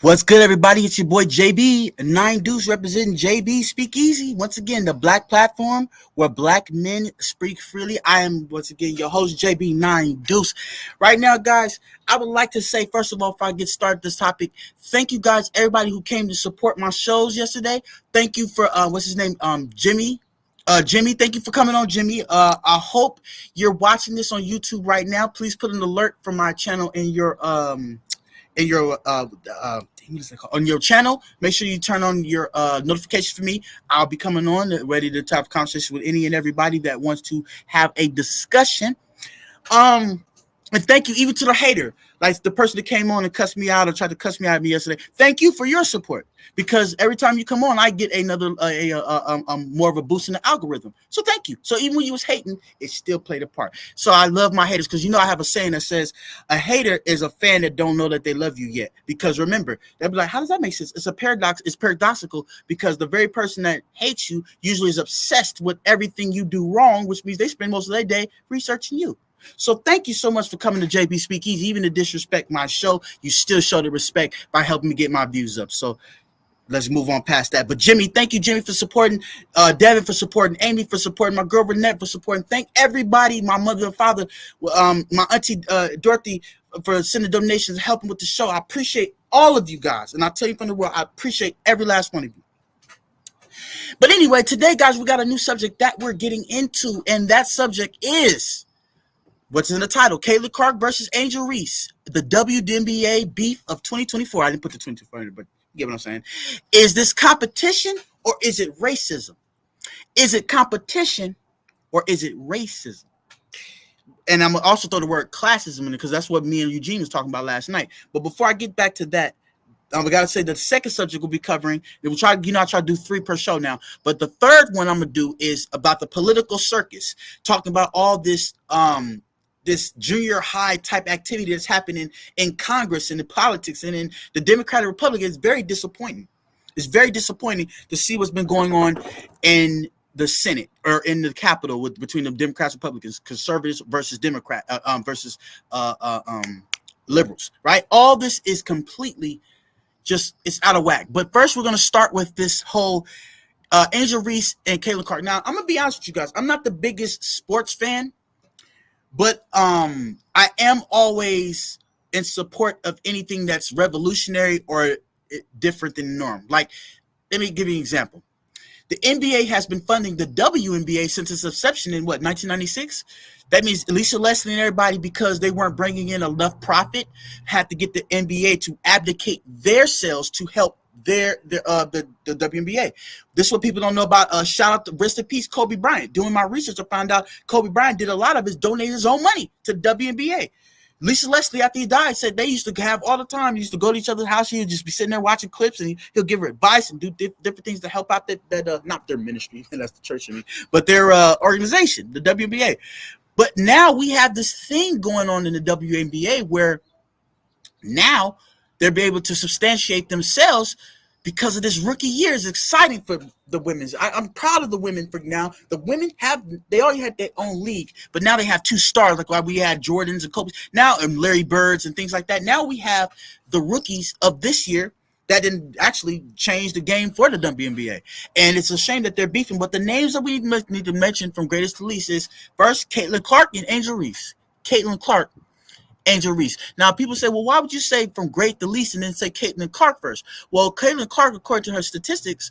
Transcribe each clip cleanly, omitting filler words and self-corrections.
What's good, everybody? It's your boy JB, Nine Deuce representing JB Speakeasy. Once again, the black platform where black men speak freely. I am, once again, your host, JB Nine Deuce. Right now, guys, I would like to say, first of all, before I get started this topic, thank you guys, everybody who came to support my shows yesterday. Thank you for, what's his name? Jimmy. Jimmy, thank you for coming on, Jimmy. I hope you're watching this on YouTube right now. Please put an alert for my channel in your on your channel. Make sure you turn on your notifications for me. I'll be coming on ready to have a conversation with any and everybody that wants to have a discussion. And thank you even to the hater, like the person that came on and cussed me out or tried to cuss me out of me yesterday. Thank you for your support, because every time you come on, I get another more of a boost in the algorithm. So thank you. So even when you was hating, it still played a part. So I love my haters, because I have a saying that says a hater is a fan that don't know that they love you yet. Because remember, they'll be like, how does that make sense? It's a paradox. It's paradoxical, because the very person that hates you usually is obsessed with everything you do wrong, which means they spend most of their day researching you. So thank you so much for coming to JB Speakeasy. Even to disrespect my show, you still show the respect by helping me get my views up. So let's move on past that. But Jimmy, thank you, Jimmy, for supporting, Devin for supporting, Amy for supporting, my girl Renette for supporting. Thank everybody, my mother and father, my auntie Dorothy for sending donations, helping with the show. I appreciate all of you guys. And I'll tell you from the world, I appreciate every last one of you. But anyway, today, guys, we got a new subject that we're getting into. And that subject is... what's in the title? Caitlin Clark versus Angel Reese, the WNBA beef of 2024. I didn't put the 2024, but you get what I'm saying. Is this competition or is it racism? Is it competition or is it racism? And I'm gonna also throw the word classism in it, because that's what me and Eugene was talking about last night. But before I get back to that, we gotta say the second subject we'll be covering. We'll try, I try to do 3 per show now. But the third one I'm gonna do is about the political circus, talking about all this this junior high type activity that's happening in Congress and in politics and in the Democratic Republican. Is very disappointing. It's very disappointing to see what's been going on in the Senate or in the Capitol between the Democrats and Republicans, conservatives versus versus liberals, right? All this is completely it's out of whack. But first, we're going to start with this whole Angel Reese and Caitlin Clark. Now, I'm going to be honest with you guys. I'm not the biggest sports fan, but I am always in support of anything that's revolutionary or different than the norm. Like, let me give you an example. The NBA has been funding the WNBA since its inception in 1996? That means Lisa Leslie and everybody, because they weren't bringing in enough profit, had to get the NBA to abdicate their sales to help the WNBA. This is what people don't know about. Shout out to rest in peace Kobe Bryant. Doing my research, I found out Kobe Bryant did a lot of his donating his own money to the WNBA. Lisa Leslie, after he died, said they used to have all the time. He used to go to each other's house. He would just be sitting there watching clips, and he'll give her advice and do different things to help out that not their ministry, that's the church in me, but their organization, the WNBA. But now we have this thing going on in the WNBA where now they'll be able to substantiate themselves because of this rookie year. Is exciting for the women's. I'm proud of the women for now. The women they already had their own league, but now they have 2 stars, like why we had Jordans and Kobe now, and Larry Birds and things like that. Now we have the rookies of this year that didn't actually change the game for the WNBA. And it's a shame that they're beefing, but the names that we need to mention from greatest to least is first Caitlin Clark and Angel Reese. Caitlin Clark, Angel Reese. Now, people say, well, why would you say from great to least and then say Caitlin Clark first? Well, Caitlin Clark, according to her statistics,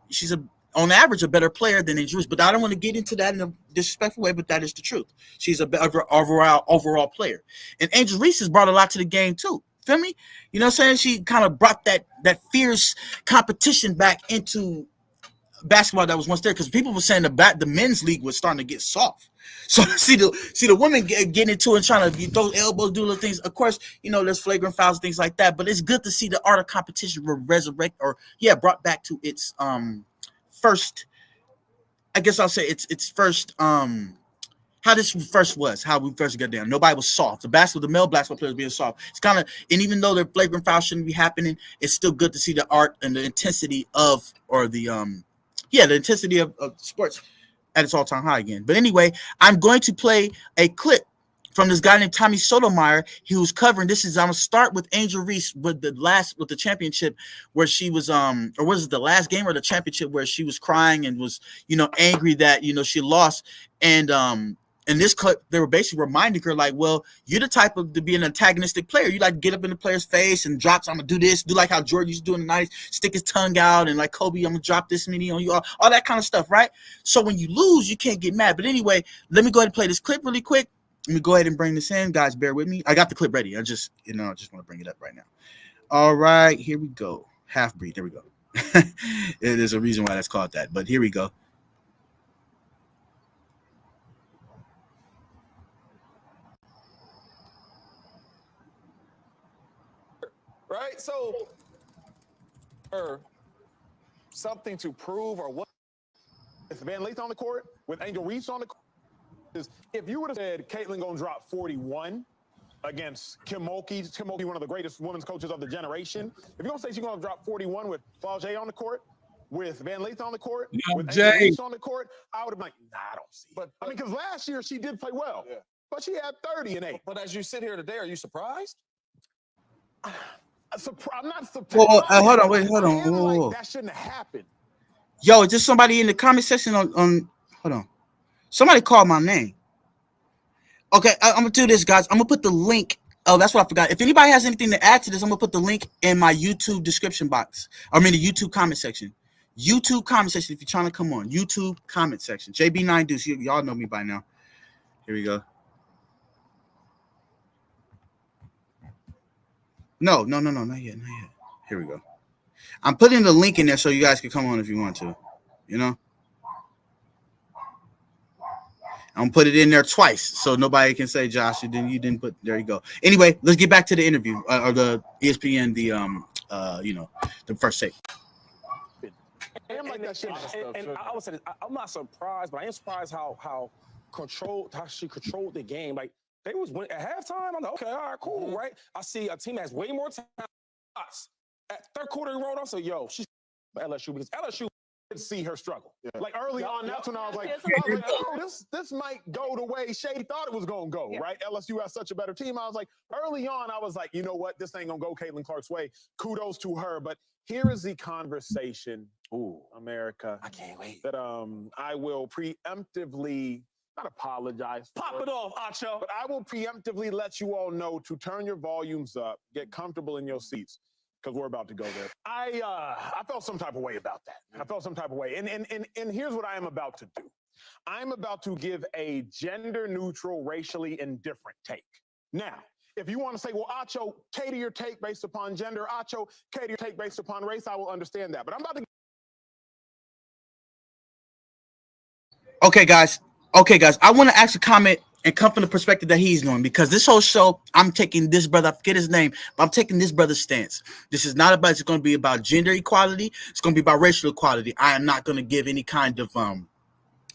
she's on average a better player than Angel Reese. But I don't want to get into that in a disrespectful way, but that is the truth. She's a better overall player. And Angel Reese has brought a lot to the game too. Feel me? You know what I'm saying? She kind of brought that fierce competition back into basketball that was once there, because people were saying the men's league was starting to get soft. So see the women getting into it and trying to throw elbows, do little things. Of course, there's flagrant fouls, things like that. But it's good to see the art of competition brought back to its first. I guess I'll say it's first. How this first was, how we first got down. Nobody was soft. The male basketball players being soft. It's kind of, and even though the flagrant foul shouldn't be happening, it's still good to see the art and the intensity of, the intensity of sports at its all-time high again. But anyway, I'm going to play a clip from this guy named Tommy Sotomayor. He was covering. I'm gonna start with Angel Reese with the championship where she was or was it the last game or the championship where she was crying and was angry that she lost. And in this clip, they were basically reminding her, like, well, you're the type of to be an antagonistic player. You like to get up in the player's face and drop, I'm gonna do this, do like how Jordan used to do in the 90s, stick his tongue out, and like Kobe, I'm gonna drop this many on you, all that kind of stuff, right? So when you lose, you can't get mad. But anyway, let me go ahead and play this clip really quick. Let me go ahead and bring this in, guys. Bear with me. I got the clip ready. I just want to bring it up right now. All right, here we go. Half breed. There we go. There's a reason why that's called that, but here we go. Right, so or something to prove or what? If Van Lathan on the court with Angel Reese on the court, is if you would have said Caitlin gonna drop 41 against Kim Mulkey, one of the greatest women's coaches of the generation, if you're gonna say she's gonna drop 41 with Flau'jae on the court, with Van Lathan on the court, with Angel Reese on the court, I would have been like, nah, I don't see. But I mean, because last year she did play well, but she had 30 and 8. But as you sit here today, are you surprised? I'm not surprised. Well, hold on, wait, hold on. Like, that shouldn't have happened. Yo, just somebody in the comment section on hold on. Somebody called my name. Okay, I'm gonna do this, guys. I'm gonna put the link. Oh, that's what I forgot. If anybody has anything to add to this, I'm gonna put the link in my YouTube description box. I mean the YouTube comment section. YouTube comment section if you're trying to come on. YouTube comment section. JB9 Deuce. Y'all know me by now. Here we go. No, not yet. Here we go. I'm putting the link in there so you guys can come on if you want to. I'm gonna put it in there twice so nobody can say, Josh, you didn't put. There you go. Anyway, let's get back to the interview or the ESPN, the first take. And I would say this, I'm not surprised, but I am surprised how she controlled the game. Like, they was winning at halftime. I'm like, okay, all right, cool, right? I see a team that has way more time. At third quarter, he rolled off. So, yo, she's LSU because LSU did see her struggle. Yeah. Like early on, that's when I was like, oh, this might go the way Shady thought it was going to go, right? LSU has such a better team. I was like, early on, I was like, you know what? This ain't going to go Caitlin Clark's way. Kudos to her. But here is the conversation, America. I can't wait. That I will preemptively not apologize. Pop it off, Acho. But I will preemptively let you all know to turn your volumes up, get comfortable in your seats, because we're about to go there. I felt some type of way about that. I felt some type of way. And here's what I am about to do. I'm about to give a gender-neutral, racially indifferent take. Now, if you want to say, well, Acho, cater your take based upon gender, Acho, cater your take based upon race, I will understand that. But I'm about to... Okay, guys, I want to actually comment and come from the perspective that he's doing, because this whole show, I'm taking this brother, I forget his name, but I'm taking this brother's stance. This is not about, it's going to be about gender equality. It's going to be about racial equality. I am not going to give any kind of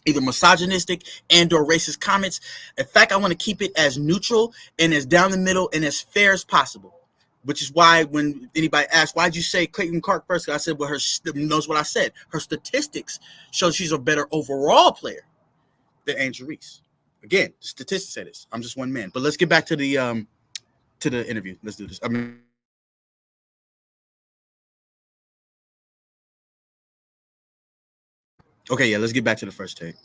either misogynistic and or racist comments. In fact, I want to keep it as neutral and as down the middle and as fair as possible, which is why when anybody asks, why'd you say Caitlin Clark first? I said, well, knows what I said. Her statistics show she's a better overall player than Angel Reese. Again, statistics say this. I'm just one man. But let's get back to the interview. Let's do this. Okay, yeah, let's get back to the first take.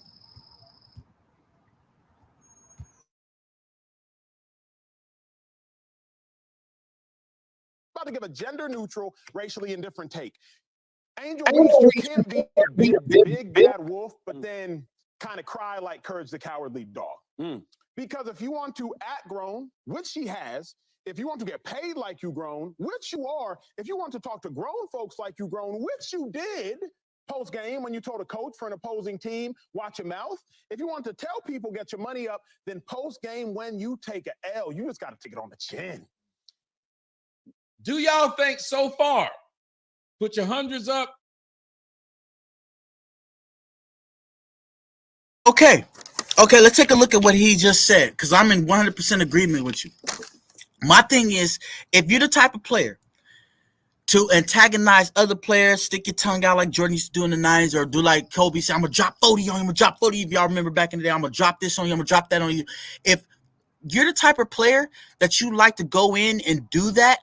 About to give a gender-neutral, racially indifferent take. Angel Reese can't be a big bad wolf, but then kind of cry like Courage the Cowardly Dog. Because if you want to act grown, which she has, if you want to get paid like you grown, which you are, if you want to talk to grown folks like you grown, which you did post-game when you told a coach for an opposing team, watch your mouth. If you want to tell people get your money up, then post-game when you take an L, you just got to take it on the chin. Do y'all think so far? Put your hundreds up. Okay, let's take a look at what he just said, because I'm in 100% agreement with you. My thing is, if you're the type of player to antagonize other players, stick your tongue out like Jordan used to do in the 90s, or do like Kobe said, I'm going to drop 40 on you, I'm going to drop 40. If y'all remember back in the day, I'm going to drop this on you, I'm going to drop that on you. If you're the type of player that you like to go in and do that,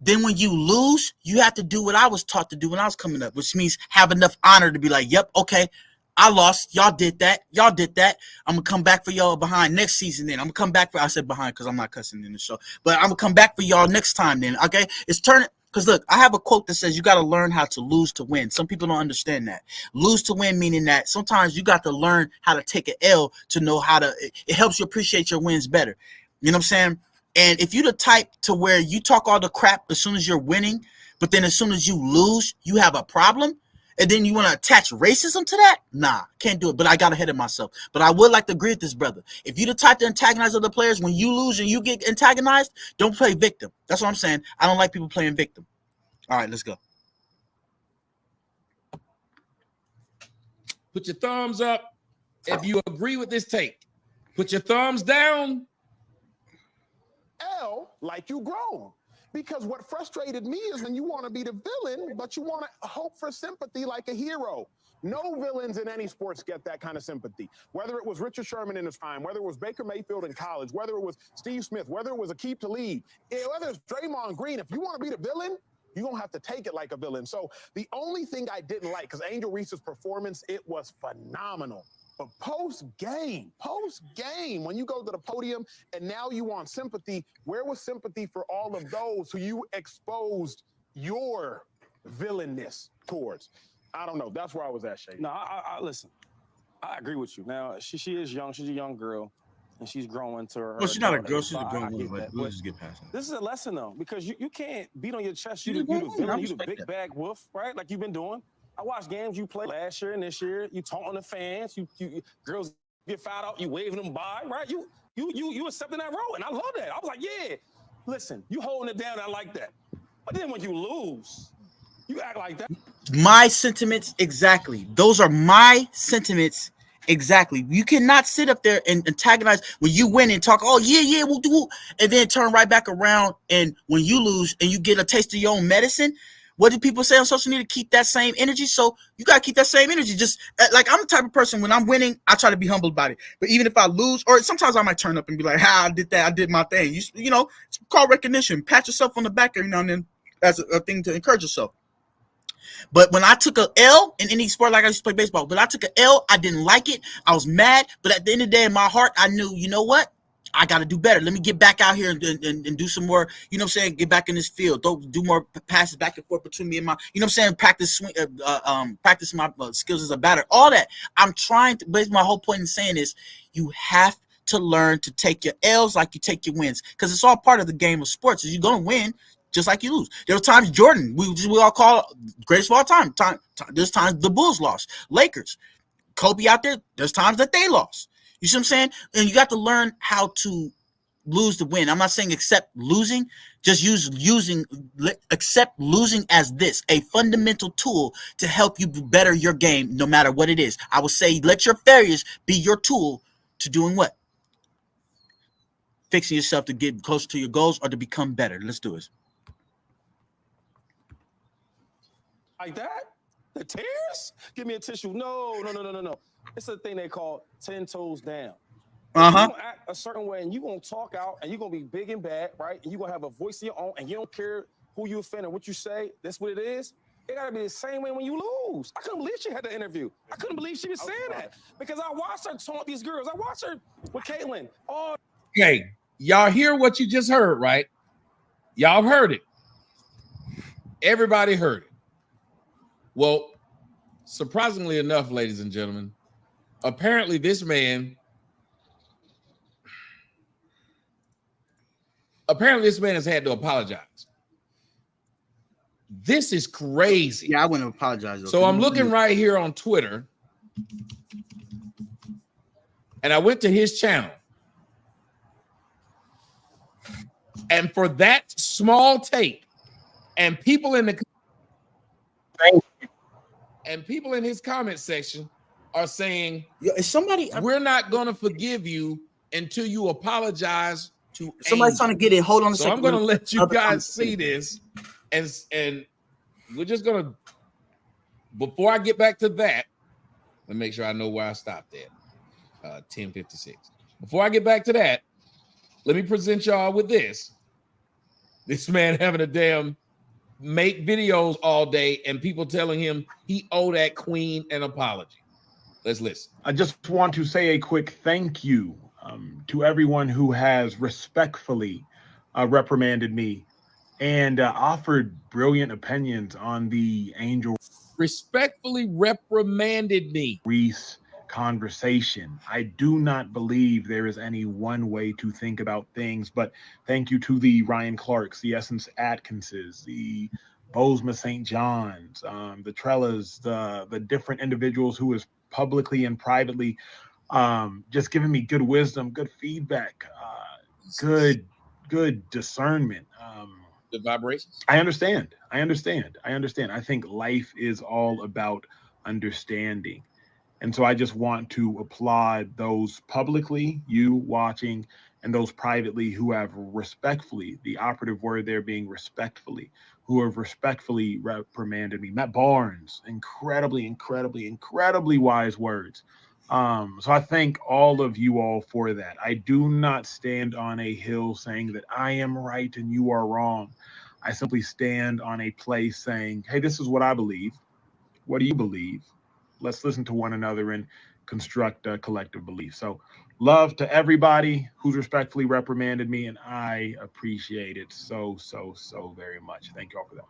then when you lose, you have to do what I was taught to do when I was coming up, which means have enough honor to be like, yep, okay, I lost. Y'all did that. I'm going to come back for y'all behind next season then. I'm going to come back for, I said behind because I'm not cussing in the show, but I'm going to come back for y'all next time then, okay? It's turning, because look, I have a quote that says you got to learn how to lose to win. Some people don't understand that. Lose to win meaning that sometimes you got to learn how to take an L to know how to, it helps you appreciate your wins better. You know what I'm saying? And if you're the type to where you talk all the crap as soon as you're winning, but then as soon as you lose, you have a problem, and then you want to attach racism to that? Nah, can't do it. But I got ahead of myself. But I would like to agree with this brother. If you're the type to antagonize other players, when you lose and you get antagonized, don't play victim. That's what I'm saying. I don't like people playing victim. All right, let's go. Put your thumbs up if you agree with this take. Put your thumbs down. L, like you grown. Because what frustrated me is when you want to be the villain, but you want to hope for sympathy like a hero. No villains in any sports get that kind of sympathy. Whether it was Richard Sherman in his time, whether it was Baker Mayfield in college, whether it was Steve Smith, whether it was Aqib Talib, whether it's Draymond Green, if you want to be the villain, you're going to have to take it like a villain. So the only thing I didn't like, because Angel Reese's performance, it was phenomenal. But post-game, when you go to the podium and now you want sympathy, where was sympathy for all of those who you exposed your villainness towards? I don't know. That's where I was at, Shay. No, I listen. I agree with you. Now, she is young. She's a young girl, and she's growing to her. Well, she's not a girl. She's a grown woman. But Let's just get past it. this is a lesson, though, because you can't beat on your chest. You the villain. You the big bag wolf, right? Like you've been doing. I watched games you played last year and this year. You taunting the fans. You girls get fouled out. You waving them by, right? You accepting that role, and I love that. I was like, yeah, listen, you holding it down. I like that. But then when you lose, you act like that. My sentiments, exactly. Those are my sentiments, exactly. You cannot sit up there and antagonize when you win and talk, oh, yeah, we'll do, and then turn right back around. And when you lose and you get a taste of your own medicine, what do people say on social media? Keep that same energy. So you got to keep that same energy. Just like I'm the type of person, when I'm winning, I try to be humble about it. But even if I lose, or sometimes I might turn up and be like, I did that. I did my thing. You know, it's called recognition. Pat yourself on the back every now and then as a thing to encourage yourself. But when I took a L in any sport, like I used to play baseball, but I took a L, I didn't like it. I was mad. But at the end of the day, in my heart, I knew, you know what? I got to do better. Let me get back out here and do some more, you know what I'm saying? Get back in this field. Don't do more passes back and forth between me and my, you know what I'm saying? Practice my skills as a batter. All that. I'm trying to, but my whole point in saying is you have to learn to take your L's like you take your wins, because it's all part of the game of sports. You're going to win just like you lose. There were times Jordan, we all call greatest of all time. There's times the Bulls lost. Lakers, Kobe out there, there's times that they lost. You see what I'm saying? And you got to learn how to lose to win. I'm not saying accept losing, just accept losing as a fundamental tool to help you better your game no matter what it is. I would say let your failures be your tool to doing what? Fixing yourself to get closer to your goals or to become better. Let's do it. Like that? The tears? Give me a tissue. No. It's a thing they call 10 toes down. You're going to act a certain way, and you're going to talk out, and you're going to be big and bad, right? And you're going to have a voice of your own, and you don't care who you offend or what you say. That's what it is. It got to be the same way when you lose. I couldn't believe she had the interview. I couldn't believe she was saying that, because I watched her taunt these girls. I watched her with Caitlin. Okay, y'all hear what you just heard, right? Y'all heard it. Everybody heard it. Well, surprisingly enough, ladies and gentlemen, apparently this man has had to apologize. This is crazy. Yeah, I wouldn't apologize. So I'm looking right here on Twitter, and I went to his channel. And for that small tape, and people in his comment section are saying, we're not going to forgive you until you apologize to somebody's trying to get it. Hold on a second. So I'm going to let you guys see this. And we're just going to, before I get back to that, let me make sure I know where I stopped at. 10:56. Before I get back to that, let me present y'all with this. This man having a damn make videos all day and people telling him he owe that queen an apology. Let's listen. I just want to say a quick thank you to everyone who has respectfully reprimanded me and offered brilliant opinions on the Angel Respectfully reprimanded me. Reese conversation. I do not believe there is any one way to think about things, but thank you to the Ryan Clarks, the Essence Atkinses, the Bosma St. John's, the Trellas, the different individuals who is publicly and privately just giving me good wisdom, good feedback, good discernment. The vibrations. I understand. I think life is all about understanding. And so I just want to applaud those publicly, you watching, and those privately who have respectfully, the operative word there being respectfully, who have respectfully reprimanded me. Matt Barnes, incredibly wise words. So I thank all of you all for that. I do not stand on a hill saying that I am right and you are wrong. I simply stand on a place saying, hey, this is what I believe. What do you believe? Let's listen to one another and construct a collective belief. So love to everybody who's respectfully reprimanded me, and I appreciate it so very much. Thank you all for that.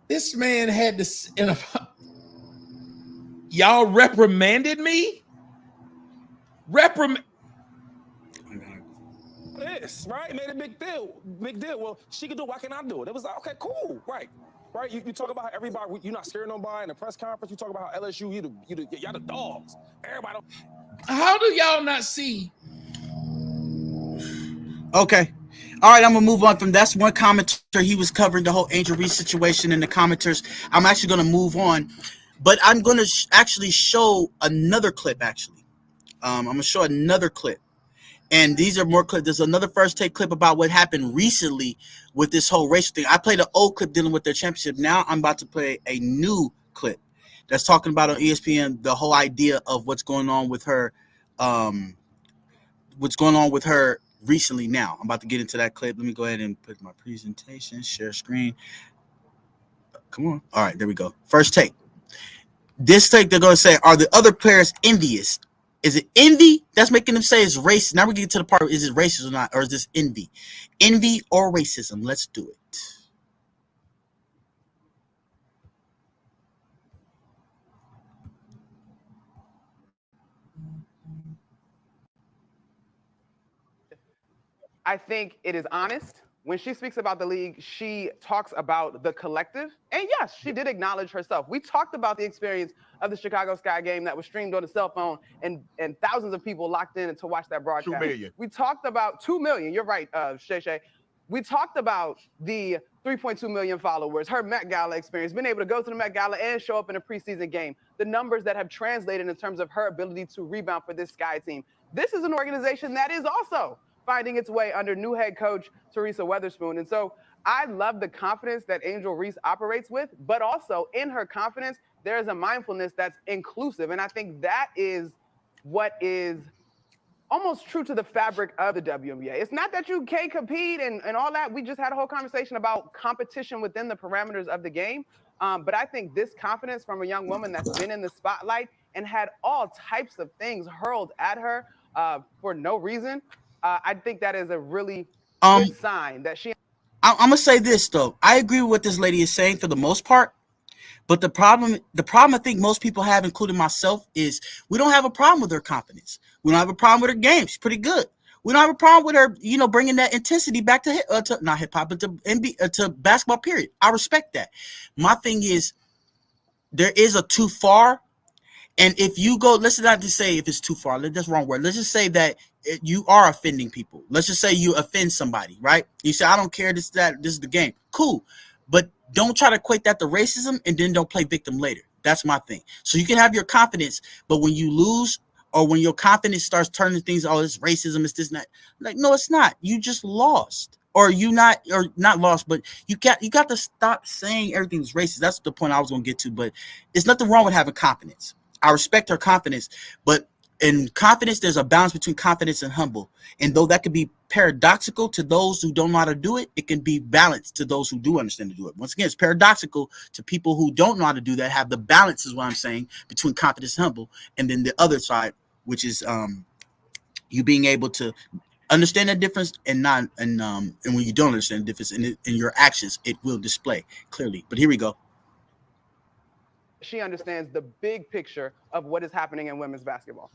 This man had this in a y'all reprimanded me. This right made a big deal. Well, she could do it. Why can't I do it? It was like, okay, cool, right. You talk about how everybody, you're not scaring nobody in the press conference. You talk about how LSU, y'all the dogs. Everybody don't. How do y'all not see? Okay. All right, I'm going to move on from that's one commenter. He was covering the whole Angel Reese situation in the commenters. I'm actually going to move on, but I'm going to actually show another clip, actually. I'm going to show another clip. And these are more clips. There's another first take clip about what happened recently with this whole racial thing. I played an old clip dealing with their championship. Now I'm about to play a new clip that's talking about on ESPN the whole idea of what's going on with her, recently. Now I'm about to get into that clip. Let me go ahead and put my presentation, share screen. Come on. All right, there we go. First take. This take, they're going to say, are the other players envious? Is it envy that's making them say it's racist? Now we get to the part, is it racist or not? Or is this envy? Envy or racism? Let's do it. I think it is honest. When she speaks about the league, she talks about the collective. And yes, she did acknowledge herself. We talked about the experience of the Chicago Sky game that was streamed on a cell phone and thousands of people locked in to watch that broadcast. 2 million. We talked about 2 million. You're right, Shay. We talked about the 3.2 million followers, her Met Gala experience, being able to go to the Met Gala and show up in a preseason game, the numbers that have translated in terms of her ability to rebound for this Sky team. This is an organization that is also finding its way under new head coach Teresa Weatherspoon. And so I love the confidence that Angel Reese operates with, but also in her confidence, there is a mindfulness that's inclusive. And I think that is what is almost true to the fabric of the WNBA. It's not that you can't compete and all that. We just had a whole conversation about competition within the parameters of the game. But I think this confidence from a young woman that's been in the spotlight and had all types of things hurled at her for no reason, I think that is a really good sign that she. I'm gonna say this though. I agree with what this lady is saying for the most part, but the problem I think most people have, including myself, is we don't have a problem with her confidence. We don't have a problem with her game. She's pretty good. We don't have a problem with her, bringing that intensity back to not hip hop, but to basketball. Period. I respect that. My thing is, there is a too far. And if you go, let's not just say if it's too far, that's the wrong word. Let's just say that you are offending people. Let's just say you offend somebody, right? You say, I don't care, this is the game. Cool. But don't try to equate that to racism and then don't play victim later. That's my thing. So you can have your confidence, but when you lose or when your confidence starts turning things, oh, it's racism, it's this and that. Like, no, it's not. You just lost. Or not lost, but you got to stop saying everything's racist. That's the point I was going to get to. But it's nothing wrong with having confidence. I respect her confidence, but in confidence, there's a balance between confidence and humble. And though that could be paradoxical to those who don't know how to do it, it can be balanced to those who do understand to do it. Once again, it's paradoxical to people who don't know how to do that, have the balance is what I'm saying between confidence and humble. And then the other side, which is you being able to understand that difference and not, and when you don't understand the difference in your actions, it will display clearly. But here we go. She understands the big picture of what is happening in women's basketball.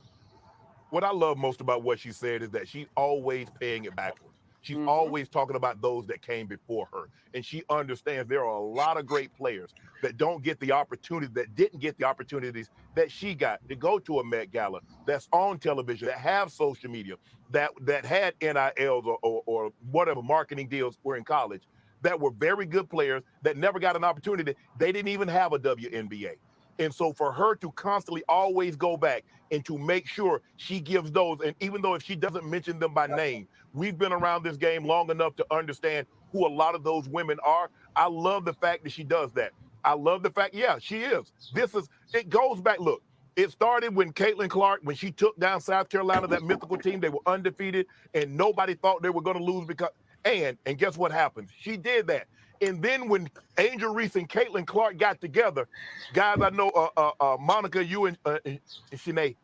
What I love most about what she said is that she's always paying it backwards. She's always talking about those that came before her. And she understands there are a lot of great players that don't get the opportunity, that didn't get the opportunities that she got to go to a Met Gala, that's on television, that have social media, that had NILs or whatever marketing deals were in college, that were very good players that never got an opportunity. They didn't even have a WNBA. And so for her to constantly always go back and to make sure she gives those, and even though if she doesn't mention them by name, we've been around this game long enough to understand who a lot of those women are. I love the fact that she does that. I love the fact, yeah, she is. It goes back, look, it started when Caitlin Clark, when she took down South Carolina, that mythical team, they were undefeated, and nobody thought they were going to lose because, and guess what happened? She did that. And then when Angel Reese and Caitlin Clark got together, guys, I know Monica, you and Shanae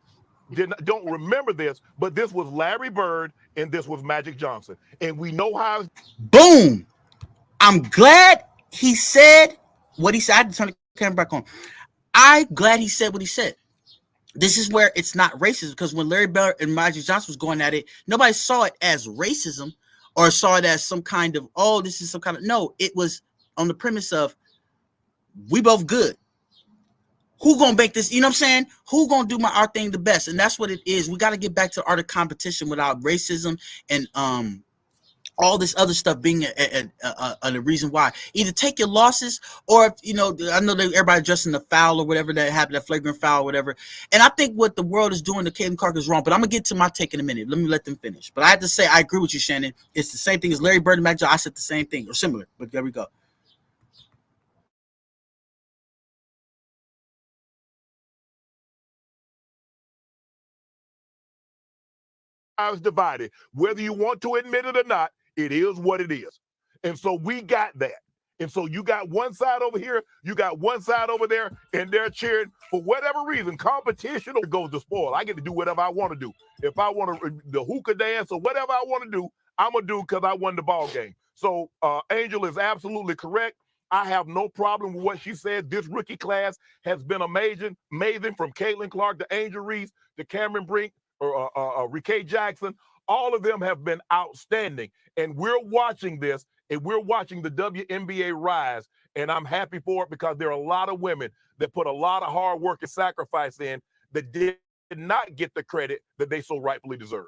don't remember this, but this was Larry Bird and this was Magic Johnson. And we know how. Boom. I'm glad he said what he said. I had to turn the camera back on. I'm glad he said what he said. This is where it's not racist, because when Larry Bird and Magic Johnson was going at it, nobody saw it as racism or saw it as some kind of, oh, this is some kind of, no, it was on the premise of we both good. Who gonna make this, you know what I'm saying? Who gonna do our thing the best? And that's what it is. We got to get back to art of competition without racism and all this other stuff being a reason why. Either take your losses, or if, you know, I know that everybody addressing the foul or whatever that happened, that flagrant foul or whatever. And I think what the world is doing to Caitlin Clark is wrong. But I'm gonna get to my take in a minute. Let me let them finish. But I have to say, I agree with you, Shannon. It's the same thing as Larry Bird and Magic. I said the same thing or similar. But there we go. I was divided. Whether you want to admit it or not, it is what it is. And so we got that. And so you got one side over here, you got one side over there, and they're cheering for whatever reason. Competition goes to spoil. I get to do whatever I want to do. If I want to the hookah dance or whatever I want to do, I'm going to do because I won the ball game. So Angel is absolutely correct. I have no problem with what she said. This rookie class has been amazing from Caitlin Clark to Angel Reese to Cameron Brink or Rickey Jackson. All of them have been outstanding. And we're watching this, and we're watching the WNBA rise. And I'm happy for it because there are a lot of women that put a lot of hard work and sacrifice in that did not get the credit that they so rightfully deserve.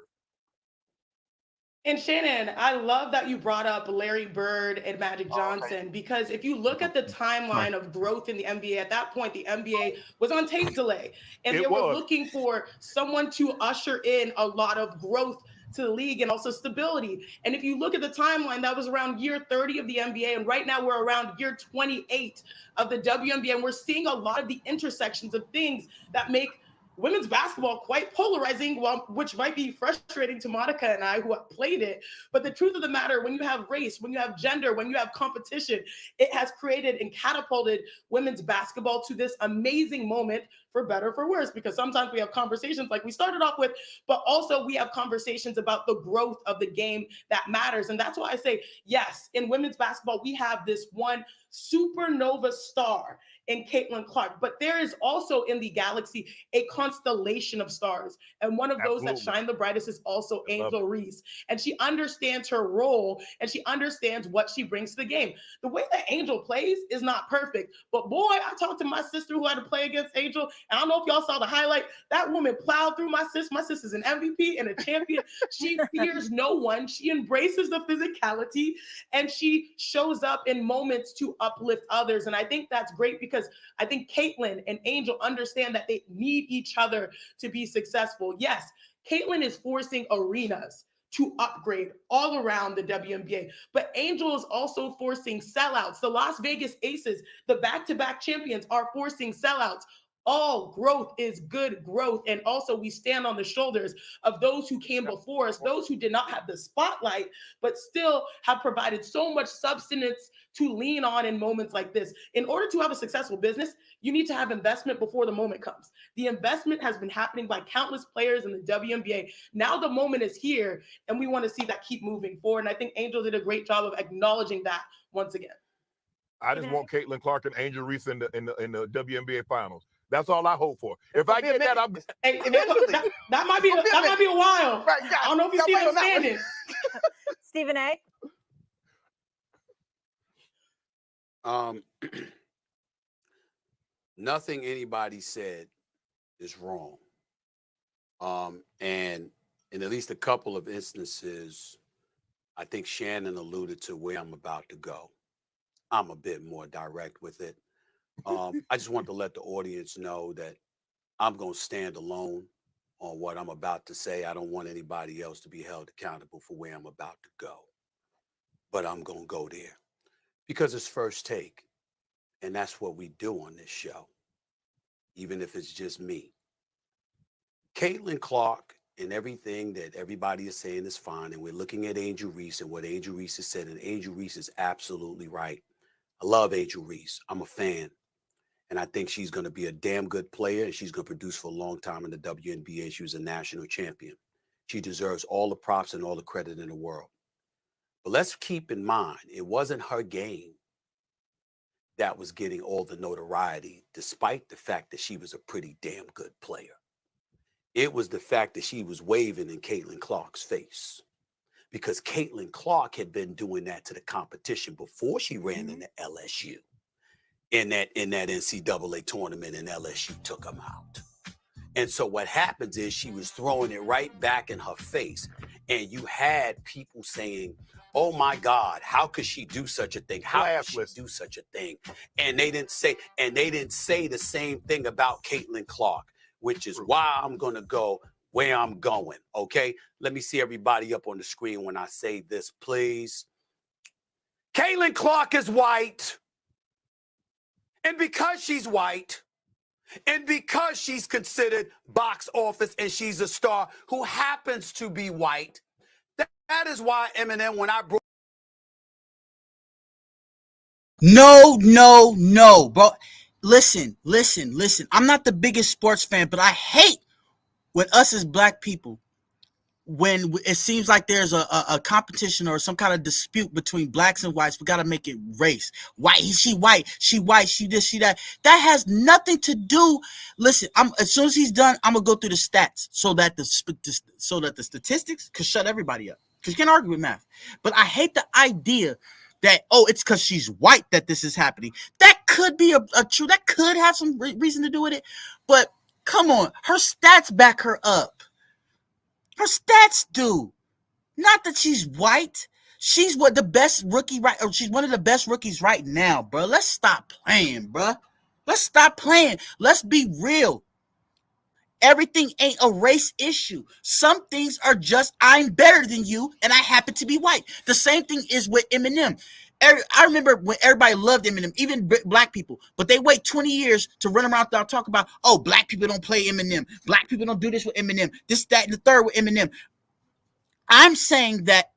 And Shannon, I love that you brought up Larry Bird and Magic Johnson, because if you look at the timeline of growth in the NBA, at that point, the NBA was on tape delay, and they were looking for someone to usher in a lot of growth to the league and also stability. And if you look at the timeline, that was around year 30 of the NBA. And right now we're around year 28 of the WNBA. And we're seeing a lot of the intersections of things that make women's basketball quite polarizing, which might be frustrating to Monica and I who have played it. But the truth of the matter, when you have race, when you have gender, when you have competition, it has created and catapulted women's basketball to this amazing moment, for better or for worse, because sometimes we have conversations like we started off with, but also we have conversations about the growth of the game that matters. And that's why I say, yes, in women's basketball, we have this one supernova star in Caitlin Clark, but there is also in the galaxy a constellation of stars. And one of those that shine the brightest is also Angel Reese. And she understands her role and she understands what she brings to the game. The way that Angel plays is not perfect, but boy, I talked to my sister who had to play against Angel. And I don't know if y'all saw the highlight. That woman plowed through my sister. My sister's an MVP and a champion. She fears no one. She embraces the physicality and she shows up in moments to uplift others. And I think that's great because I think Caitlin and Angel understand that they need each other to be successful. Yes, Caitlin is forcing arenas to upgrade all around the WNBA, but Angel is also forcing sellouts. The Las Vegas Aces, the back-to-back champions, are forcing sellouts all growth is good growth. And also we stand on the shoulders of those who came before us, those who did not have the spotlight, but still have provided so much substance to lean on in moments like this. In order to have a successful business, you need to have investment before the moment comes. The investment has been happening by countless players in the WNBA. Now the moment is here, and we want to see that keep moving forward. And I think Angel did a great job of acknowledging that once again. I just want Caitlin Clark and Angel Reese in the WNBA finals. That's all I hope for. If I get that, I'm. Hey, that might be a while. Right, I don't know if you see them standing. Stephen A. Nothing anybody said is wrong. And in at least a couple of instances, I think Shannon alluded to where I'm about to go. I'm a bit more direct with it. I just want to let the audience know that I'm going to stand alone on what I'm about to say. I don't want anybody else to be held accountable for where I'm about to go. But I'm going to go there because it's first take. And that's what we do on this show, even if it's just me. Caitlin Clark and everything that everybody is saying is fine. And we're looking at Angel Reese and what Angel Reese has said. And Angel Reese is absolutely right. I love Angel Reese. I'm a fan. And I think she's going to be a damn good player. And she's going to produce for a long time in the WNBA. She was a national champion. She deserves all the props and all the credit in the world. But let's keep in mind, it wasn't her game that was getting all the notoriety, despite the fact that she was a pretty damn good player. It was the fact that she was waving in Caitlin Clark's face, because Caitlin Clark had been doing that to the competition before she ran into LSU in that NCAA tournament, and LSU took them out. And so what happens is she was throwing it right back in her face, and you had people saying, oh my God, how could she do such a thing? How could she do such a thing? And they didn't say the same thing about Caitlin Clark, which is why I'm going to go where I'm going. Okay. Let me see everybody up on the screen when I say this, please. Caitlin Clark is white. And because she's white, and because she's considered box office and she's a star who happens to be white, that is why Eminem, when I brought... No, bro. Listen. I'm not the biggest sports fan, but I hate when us as black people, when it seems like there's a competition or some kind of dispute between blacks and whites, we got to make it race. She white, she this, she that. That has nothing to do. Listen, as soon as he's done, I'm going to go through the stats so that the statistics could shut everybody up. Because you can't argue with math. But I hate the idea that, it's because she's white that this is happening. That could be a true, that could have some reason to do with it. But come on, her stats back her up. Her stats do. Not that she's white. She's the best rookie, right? Or she's one of the best rookies right now, bro. Let's stop playing, bro. Let's stop playing. Let's be real. Everything ain't a race issue. Some things are just, I'm better than you, and I happen to be white. The same thing is with Eminem. I remember when everybody loved Eminem, even black people, but they wait 20 years to run around and talk about, black people don't play Eminem. Black people don't do this with Eminem. This, that, and the third with Eminem. I'm saying that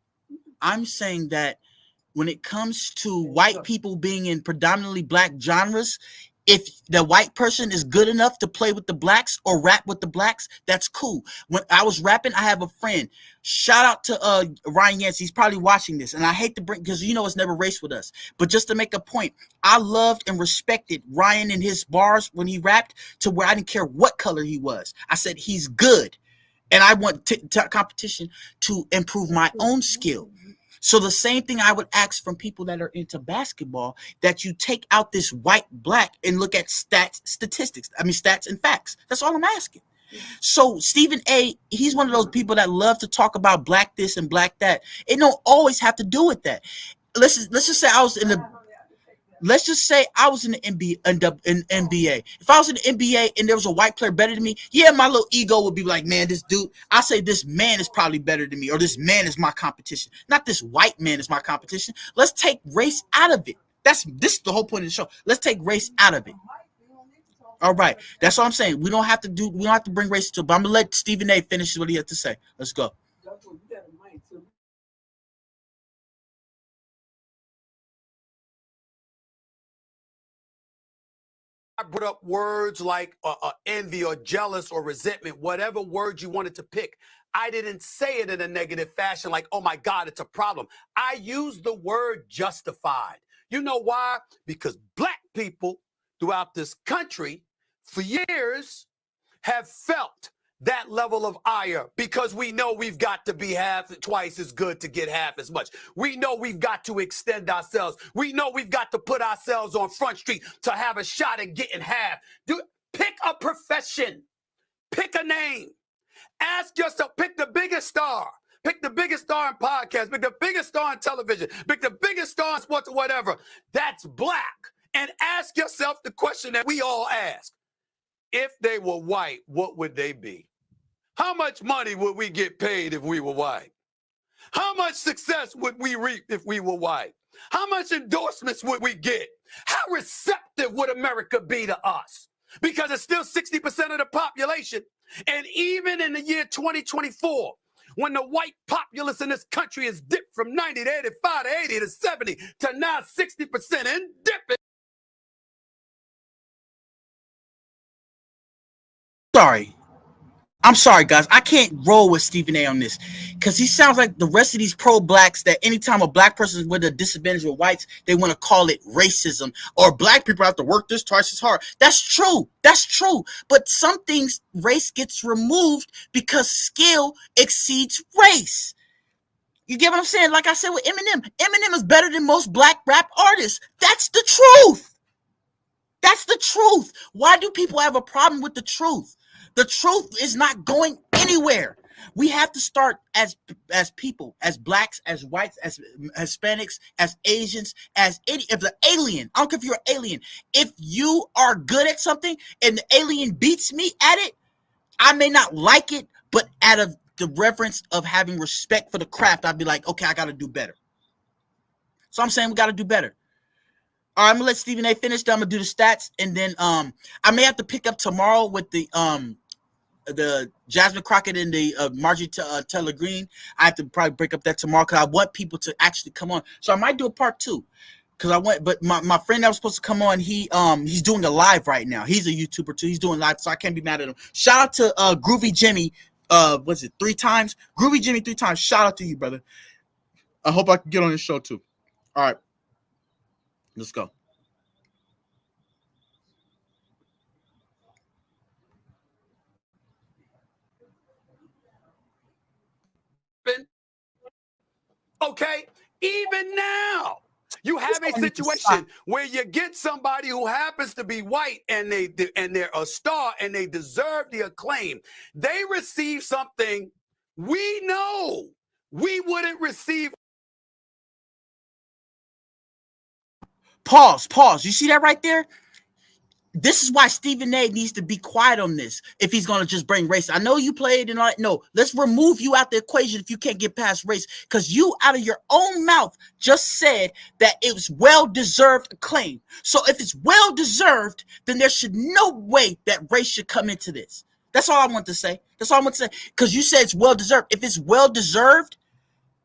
when it comes to white people being in predominantly black genres, if the white person is good enough to play with the blacks or rap with the blacks, that's cool. When I was rapping, I have a friend. Shout out to Ryan Yancey. He's probably watching this. And I hate to bring, because it's never race with us. But just to make a point, I loved and respected Ryan and his bars when he rapped to where I didn't care what color he was. I said, he's good. And I want competition to improve my own skill. So the same thing I would ask from people that are into basketball, that you take out this white, black, and look at statistics and facts. That's all I'm asking. So Stephen A., he's one of those people that love to talk about black this and black that. It don't always have to do with that. Let's just say I was in the NBA. If I was in the NBA and there was a white player better than me, my little ego would be like, man, this dude, I say this man is probably better than me, or this man is my competition. Not this white man is my competition. Let's take race out of it. This is the whole point of the show. Let's take race out of it. All right. That's all I'm saying. We don't have to bring race to it, but I'm gonna let Stephen A finish what he had to say. Let's go. I brought up words like envy or jealous or resentment, whatever word you wanted to pick. I didn't say it in a negative fashion like, oh my God, it's a problem. I used the word justified. You know why? Because black people throughout this country for years have felt that level of ire because we know we've got to be twice as good to get half as much. We know we've got to extend ourselves. We know we've got to put ourselves on Front Street to have a shot at getting half. Pick a profession. Pick a name. Ask yourself, pick the biggest star. Pick the biggest star in podcasts. Pick the biggest star in television. Pick the biggest star in sports or whatever. That's black. And ask yourself the question that we all ask. If they were white, what would they be? How much money would we get paid if we were white? How much success would we reap if we were white? How much endorsements would we get? How receptive would America be to us? Because it's still 60% of the population. And even in the year 2024, when the white populace in this country is dipped from 90 to 85 to 80 to 70 to now 60% and dipping. I'm sorry, guys. I can't roll with Stephen A on this because he sounds like the rest of these pro-blacks that anytime a black person is with a disadvantage with whites, they want to call it racism or black people have to work this twice as hard. That's true. That's true. But some things, race gets removed because skill exceeds race. You get what I'm saying? Like I said with Eminem. Eminem is better than most black rap artists. That's the truth. That's the truth. Why do people have a problem with the truth? The truth is not going anywhere. We have to start as people, as blacks, as whites, as Hispanics, as Asians, as if the alien. I don't care if you're an alien. If you are good at something and the alien beats me at it, I may not like it, but out of the reverence of having respect for the craft, I'd be like, okay, I got to do better. So I'm saying we got to do better. All right, I'm gonna let Stephen A finish. Then I'm gonna do the stats, and then I may have to pick up tomorrow with the Jasmine Crockett and the Marjorie Taylor Greene. I have to probably break up that tomorrow because I want people to actually come on. So I might do a part 2 because I want. But my friend that was supposed to come on, he's doing a live right now. He's a YouTuber too. He's doing live, so I can't be mad at him. Shout out to Groovy Jimmy. Was it 3 times? Groovy Jimmy 3 times. Shout out to you, brother. I hope I can get on this show too. All right. Let's go. Okay, even now, you have a situation where you get somebody who happens to be white and they're a star and they deserve the acclaim. They receive something we know we wouldn't receive. Pause. You see that right there? This is why Stephen A needs to be quiet on this if he's going to just bring race. I know you played and all that. No, let's remove you out the equation if you can't get past race because you out of your own mouth just said that it was well-deserved acclaim. So if it's well-deserved, then there should no way that race should come into this. That's all I want to say. That's all I want to say because you said it's well-deserved. If it's well-deserved,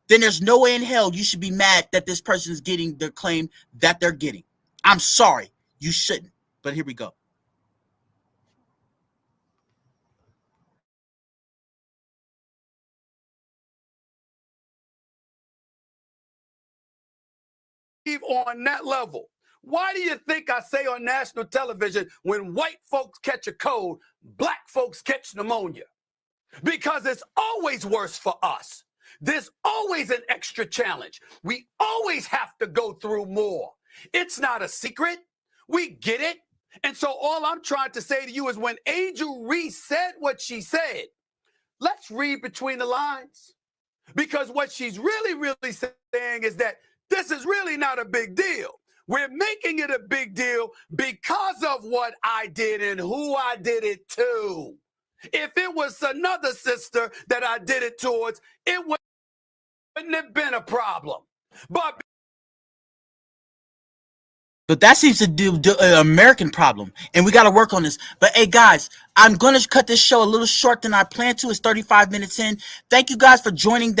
then there's no way in hell you should be mad that this person is getting the claim that they're getting. I'm sorry. You shouldn't. But here we go. On that level. Why do you think I say on national television, when white folks catch a cold, black folks catch pneumonia? Because it's always worse for us. There's always an extra challenge. We always have to go through more. It's not a secret. We get it. And so all I'm trying to say to you is when Angel Reese said what she said, let's read between the lines. Because what she's really saying is that this is really not a big deal. We're making it a big deal because of what I did and who I did it to. If it was another sister that I did it towards, it wouldn't have been a problem. But But that seems to do an American problem, and we got to work on this. But hey, guys, I'm going to cut this show a little short than I planned to. It's 35 minutes in. Thank you guys for joining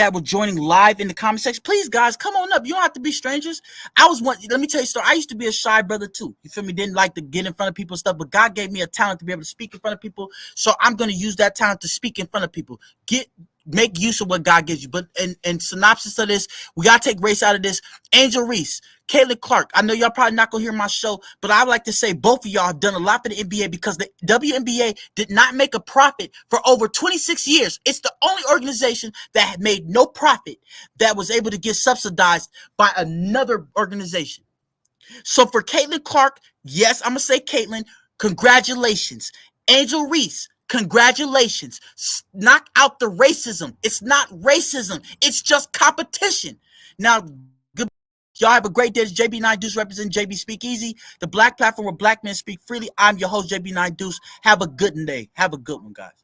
live in the comment section. Please, guys, come on up. You don't have to be strangers. Let me tell you a story. I used to be a shy brother too. You feel me? Didn't like to get in front of people and stuff, but God gave me a talent to be able to speak in front of people. So I'm going to use that talent to speak in front of people. Make use of what God gives you. But in synopsis of this, we got to take race out of this. Angel Reese, Caitlin Clark, I know y'all probably not going to hear my show, but I would like to say both of y'all have done a lot for the NBA because the WNBA did not make a profit for over 26 years. It's the only organization that had made no profit that was able to get subsidized by another organization. So for Caitlin Clark, yes, I'm going to say Caitlin, congratulations. Angel Reese, congratulations. Knock out the racism. It's not racism. It's just competition. Now, good. Y'all have a great day. It's JB9 Deuce representing JB Speak Easy, the black platform where black men speak freely. I'm your host, JB9 Deuce. Have a good day. Have a good one, guys.